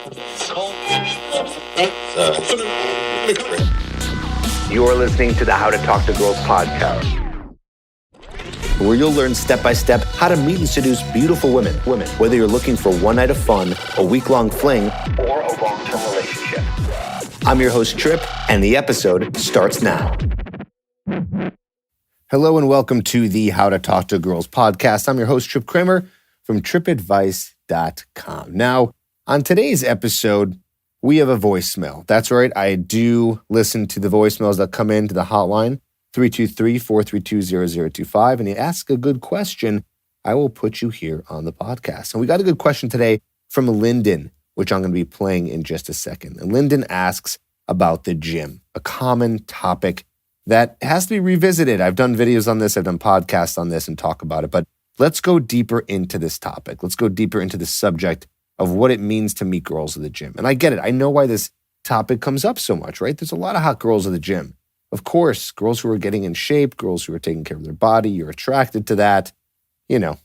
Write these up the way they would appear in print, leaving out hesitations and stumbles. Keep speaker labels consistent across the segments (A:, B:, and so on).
A: You're listening to the How to Talk to Girls podcast, where you'll learn step-by-step how to meet and seduce beautiful women. Whether you're looking for one night of fun, a week-long fling, or a long-term relationship. I'm your host, Trip, and the episode starts now. Hello and welcome to the How to Talk to Girls podcast. I'm your host, Trip Kramer from tripadvice.com. Now, on today's episode, we have a voicemail. That's right, I do listen to the voicemails that come into the hotline, 323-432-0025, and you ask a good question, I will put you here on the podcast. And we got a good question today from Lyndon, which I'm going to be playing in just a second. And Lyndon asks about the gym, a common topic that has to be revisited. I've done videos on this, I've done podcasts on this and talk about it, but let's go deeper into this topic. Let's go deeper into the subject of what it means to meet girls at the gym. And I get it. I know why this topic comes up so much, right? There's a lot of hot girls at the gym. Of course, girls who are getting in shape, girls who are taking care of their body, you're attracted to that. You know,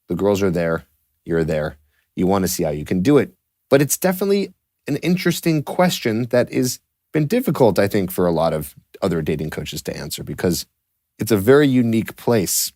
A: the girls are there, you're there. You want to see how you can do it. But it's definitely an interesting question that has been difficult, I think, for a lot of other dating coaches to answer because it's a very unique place,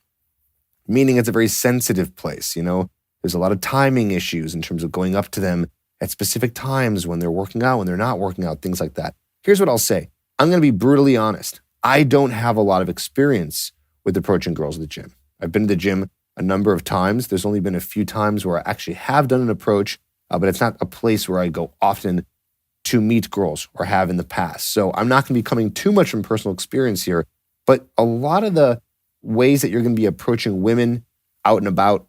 A: meaning it's a very sensitive place. You know, there's a lot of timing issues in terms of going up to them at specific times when they're working out, when they're not working out, things like that. Here's what I'll say. I'm going to be brutally honest. I don't have a lot of experience with approaching girls at the gym. I've been to the gym a number of times. There's only been a few times where I actually have done an approach, but it's not a place where I go often to meet girls or have in the past. So I'm not going to be coming too much from personal experience here, but a lot of the ways that you're going to be approaching women out and about,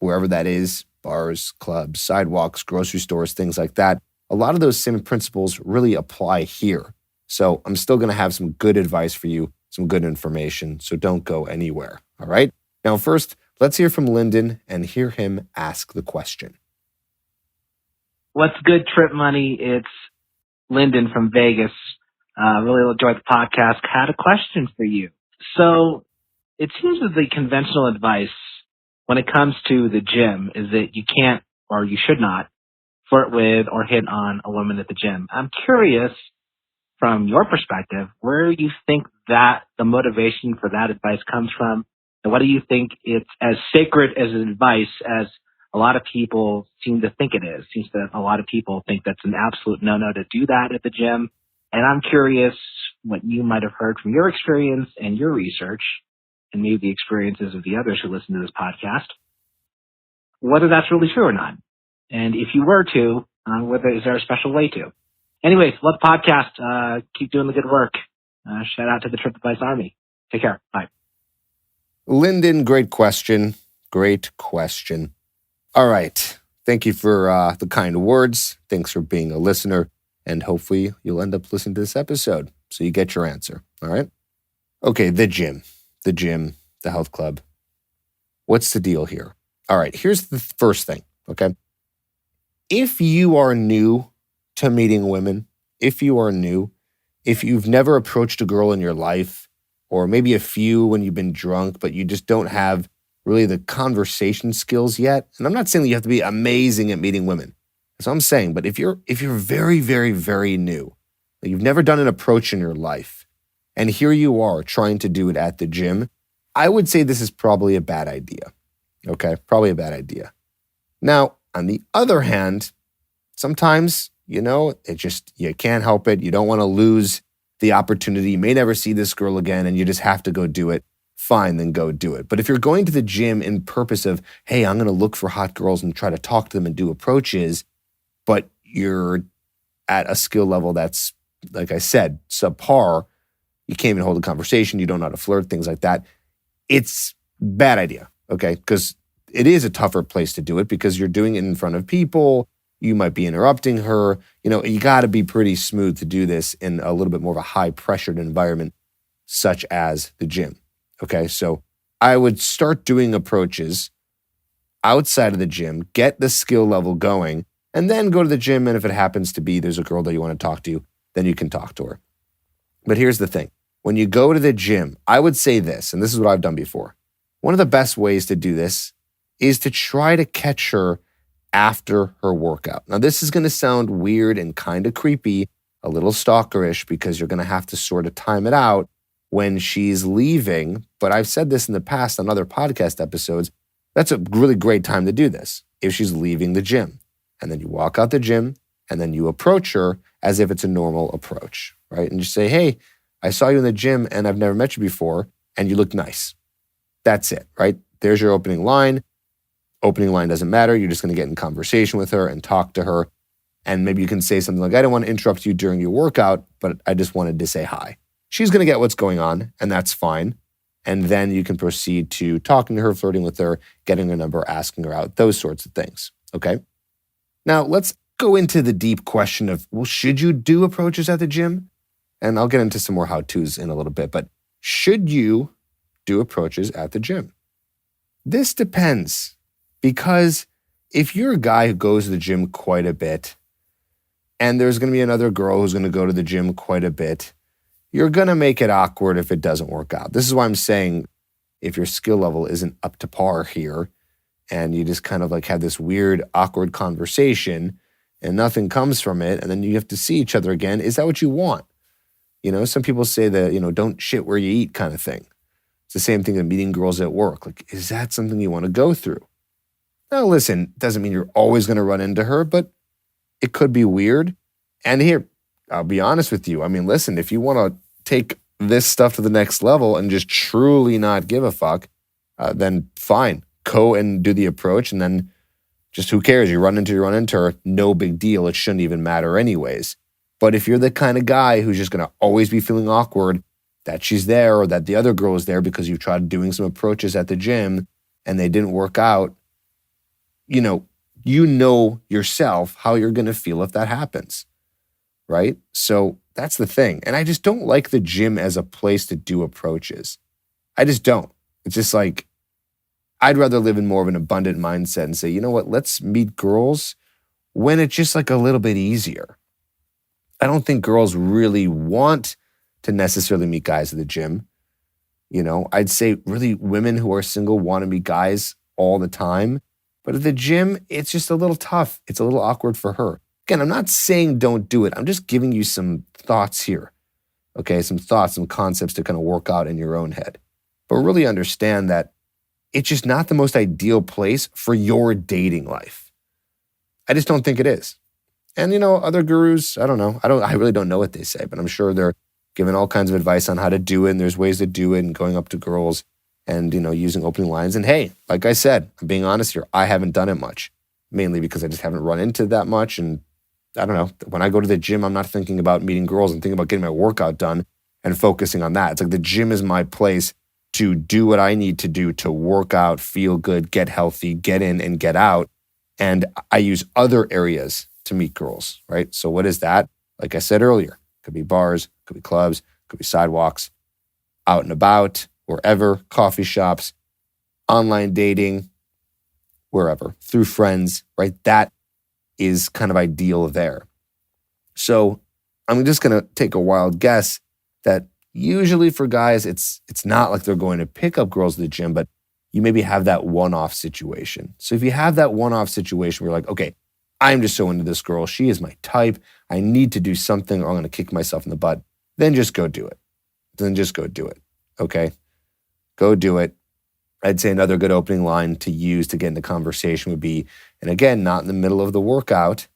A: wherever that is, bars, clubs, sidewalks, grocery stores, things like that, a lot of those same principles really apply here. So I'm still going to have some good advice for you, some good information, so don't go anywhere, all right? Now first, let's hear from Lyndon and hear him ask the question.
B: What's good, Trip Money? It's Lyndon from Vegas. Really enjoyed the podcast. Had a question for you. So it seems that the conventional advice when it comes to the gym is that you can't or you should not flirt with or hit on a woman at the gym. I'm curious, from your perspective, where you think that the motivation for that advice comes from, and what do you think it's as sacred as advice as a lot of people seem to think it is? Seems that a lot of people think that's an absolute no-no to do that at the gym. And I'm curious what you might have heard from your experience and your research, and maybe the experiences of the others who listen to this podcast, whether that's really true or not. And if you were to, whether is there a special way to? Anyways, love the podcast. Keep doing the good work. Shout out to the Trip Advice Army. Take care. Bye.
A: Lyndon, great question. Great question. All right. Thank you for the kind words. Thanks for being a listener. And hopefully you'll end up listening to this episode so you get your answer. All right. Okay, the gym, the health club. What's the deal here? All right, here's the first thing, okay? If you are new to meeting women, if you've never approached a girl in your life, or maybe a few when you've been drunk, but you just don't have really the conversation skills yet, and I'm not saying that you have to be amazing at meeting women. That's what I'm saying, but if you're very, very, very new, you've never done an approach in your life, and here you are trying to do it at the gym, I would say this is probably a bad idea. Okay, probably a bad idea. Now, on the other hand, sometimes, you can't help it. You don't want to lose the opportunity. You may never see this girl again and you just have to go do it. Fine, then go do it. But if you're going to the gym in purpose of, hey, I'm going to look for hot girls and try to talk to them and do approaches, but you're at a skill level that's, like I said, subpar, you can't even hold a conversation, you don't know how to flirt, things like that, it's bad idea, okay? Because it is a tougher place to do it because you're doing it in front of people, you might be interrupting her, you got to be pretty smooth to do this in a little bit more of a high-pressured environment such as the gym, okay? So I would start doing approaches outside of the gym, get the skill level going, and then go to the gym, and if it happens to be there's a girl that you want to talk to, then you can talk to her. But here's the thing. When you go to the gym, I would say this, and this is what I've done before. One of the best ways to do this is to try to catch her after her workout. Now, this is going to sound weird and kind of creepy, a little stalkerish, because you're going to have to sort of time it out when she's leaving. But I've said this in the past on other podcast episodes. That's a really great time to do this if she's leaving the gym. And then you walk out the gym and then you approach her as if it's a normal approach, right? And just say, hey, I saw you in the gym and I've never met you before and you look nice. That's it, right? There's your opening line. Opening line doesn't matter. You're just going to get in conversation with her and talk to her. And maybe you can say something like, I don't want to interrupt you during your workout, but I just wanted to say hi. She's going to get what's going on, and that's fine. And then you can proceed to talking to her, flirting with her, getting her number, asking her out, those sorts of things, okay? Now, let's go into the deep question of, well, should you do approaches at the gym? And I'll get into some more how-tos in a little bit, but should you do approaches at the gym? This depends, because if you're a guy who goes to the gym quite a bit, and there's going to be another girl who's going to go to the gym quite a bit, you're going to make it awkward if it doesn't work out. This is why I'm saying if your skill level isn't up to par here and you just kind of like have this weird, awkward conversation and nothing comes from it, and then you have to see each other again, is that what you want? You know, some people say that, you know, don't shit where you eat kind of thing. It's the same thing as meeting girls at work. Like, is that something you want to go through? Now, listen, doesn't mean you're always going to run into her, but it could be weird. And here, I'll be honest with you. I mean, listen, if you want to take this stuff to the next level and just truly not give a fuck, then fine. Go and do the approach, and then just who cares? You run into her, no big deal. It shouldn't even matter anyways. But if you're the kind of guy who's just going to always be feeling awkward that she's there or that the other girl is there because you've tried doing some approaches at the gym and they didn't work out, you know yourself how you're going to feel if that happens, right? So that's the thing. And I just don't like the gym as a place to do approaches. I just don't. It's just like, I'd rather live in more of an abundant mindset and say, you know what, let's meet girls when it's just like a little bit easier. I don't think girls really want to necessarily meet guys at the gym. You know, I'd say really women who are single want to meet guys all the time. But at the gym, it's just a little tough. It's a little awkward for her. Again, I'm not saying don't do it. I'm just giving you some thoughts here. Okay, some thoughts, some concepts to kind of work out in your own head. But really understand that it's just not the most ideal place for your dating life. I just don't think it is. And, you know, other gurus, I don't know. I really don't know what they say, but I'm sure they're giving all kinds of advice on how to do it, and there's ways to do it, and going up to girls and, you know, using opening lines. And hey, like I said, I'm being honest here, I haven't done it much, mainly because I just haven't run into that much. And I don't know, when I go to the gym, I'm not thinking about meeting girls. I'm thinking about getting my workout done and focusing on that. It's like the gym is my place to do what I need to do to work out, feel good, get healthy, get in and get out. And I use other areas to meet girls, right? So what is that? Like I said earlier, could be bars, could be clubs, could be sidewalks, out and about, wherever, coffee shops, online dating, wherever, through friends, right? That is kind of ideal there. So I'm just going to take a wild guess that usually for guys, it's not like they're going to pick up girls at the gym, but you maybe have that one-off situation. So if you have that one-off situation where you're like, okay, I'm just so into this girl, she is my type, I need to do something or I'm going to kick myself in the butt, then just go do it. Okay? Go do it. I'd say another good opening line to use to get into conversation would be, and again, not in the middle of the workout,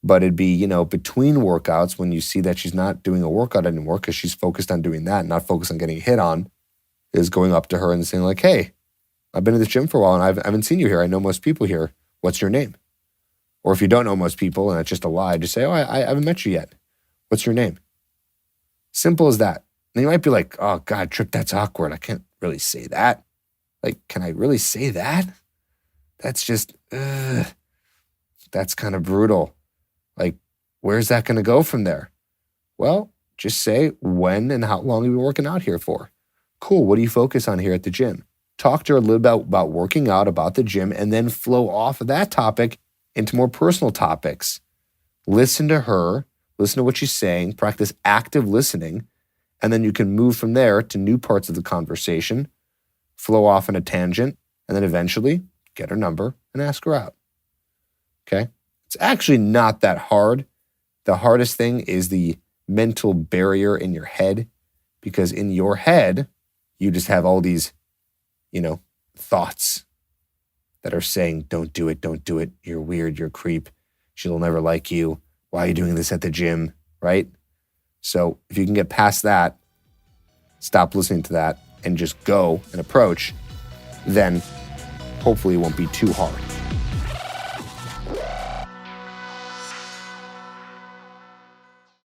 A: but it'd be, you know, between workouts when you see that she's not doing a workout anymore because she's focused on doing that, not focused on getting hit on, is going up to her and saying like, hey, I've been in this gym for a while and I haven't seen you here. I know most people here. What's your name? Or if you don't know most people and it's just a lie, just say, oh, I haven't met you yet. What's your name? Simple as that. And you might be like, oh God, Trip, that's awkward. I can't really say that. Like, can I really say that? That's just, that's kind of brutal. Like, where's that going to go from there? Well, just say when and how long you've been working out here for. Cool. What do you focus on here at the gym? Talk to her a little bit about working out, about the gym, and then flow off of that topic into more personal topics. Listen to her, listen to what she's saying, practice active listening, and then you can move from there to new parts of the conversation, flow off on a tangent, and then eventually get her number and ask her out. Okay? It's actually not that hard. The hardest thing is the mental barrier in your head, because in your head, you just have all these, thoughts that are saying, don't do it, you're weird, you're a creep, she'll never like you, why are you doing this at the gym, right? So if you can get past that, stop listening to that, and just go and approach, then hopefully it won't be too hard.